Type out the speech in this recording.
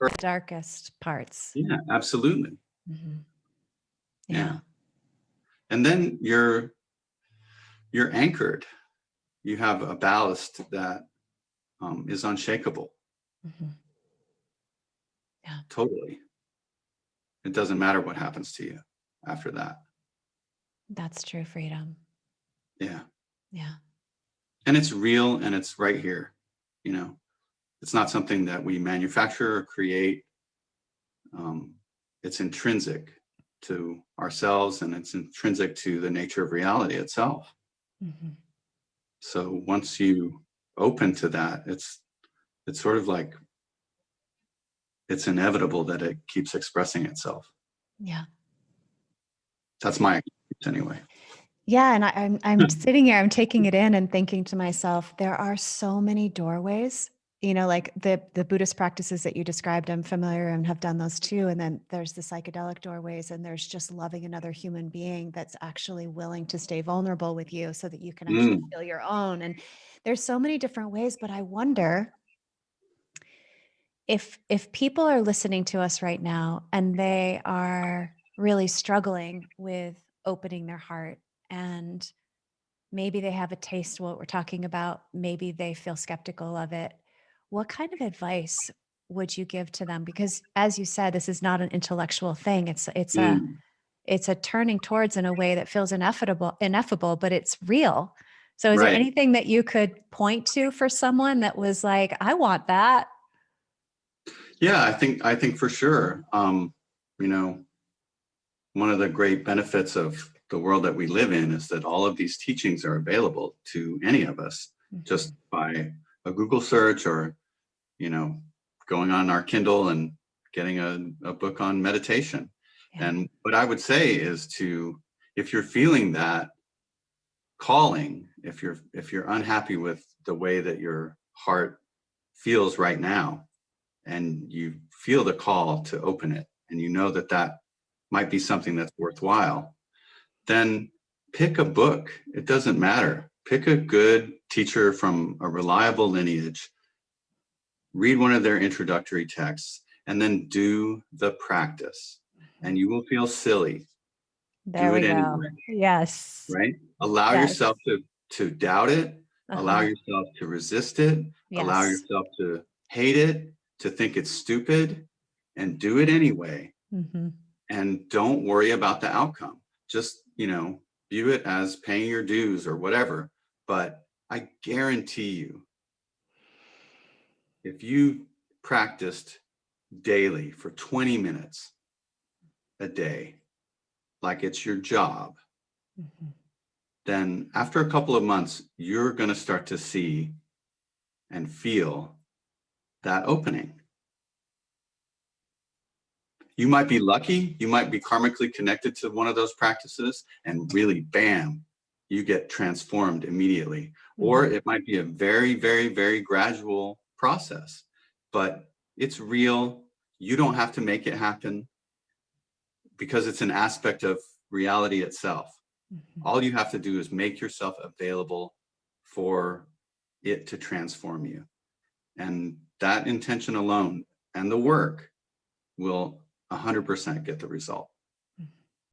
the darkest parts. Yeah, absolutely. Mm-hmm. Yeah. And then you're anchored. You have a ballast that is unshakable. Mm-hmm. Yeah. Totally. It doesn't matter what happens to you after that. That's true freedom. Yeah. Yeah. And it's real and it's right here. You know, it's not something that we manufacture or create. It's intrinsic to ourselves and it's intrinsic to the nature of reality itself. Mm-hmm. So once you open to that, it's sort of like it's inevitable that it keeps expressing itself. Yeah. That's my experience anyway. Yeah, and I'm sitting here, I'm taking it in and thinking to myself, there are so many doorways, you know, like the Buddhist practices that you described, I'm familiar and have done those too. And then there's the psychedelic doorways, and there's just loving another human being that's actually willing to stay vulnerable with you so that you can actually feel your own. And there's so many different ways, but I wonder if people are listening to us right now and they are really struggling with opening their heart, and maybe they have a taste of what we're talking about, maybe they feel skeptical of it, what kind of advice would you give to them? Because as you said, this is not an intellectual thing. It's a turning towards in a way that feels ineffable, but it's real. So is there anything that you could point to for someone that was like, I want that? Yeah, I think for sure. You know, one of the great benefits of the world that we live in is that all of these teachings are available to any of us just by a Google search or, you know, going on our Kindle and getting a book on meditation. Yeah. And what I would say is if you're feeling that calling, if you're unhappy with the way that your heart feels right now, and you feel the call to open it, and you know that might be something that's worthwhile, then pick a book. It doesn't matter. Pick a good teacher from a reliable lineage, read one of their introductory texts, and then do the practice. And you will feel silly. There we go. Anyway. Yes. Right? Allow yourself to doubt it. Allow yourself to resist it. Yes. Allow yourself to hate it, to think it's stupid, and do it anyway. And don't worry about the outcome. Just, you know, view it as paying your dues or whatever. But I guarantee you, if you practiced daily for 20 minutes a day, like it's your job, then after a couple of months, you're going to start to see and feel that opening. You might be lucky, you might be karmically connected to one of those practices, and really, bam, you get transformed immediately. Or it might be a very, very, very gradual process, but it's real. You don't have to make it happen because it's an aspect of reality itself. All you have to do is make yourself available for it to transform you. And that intention alone and the work will 100% get the result.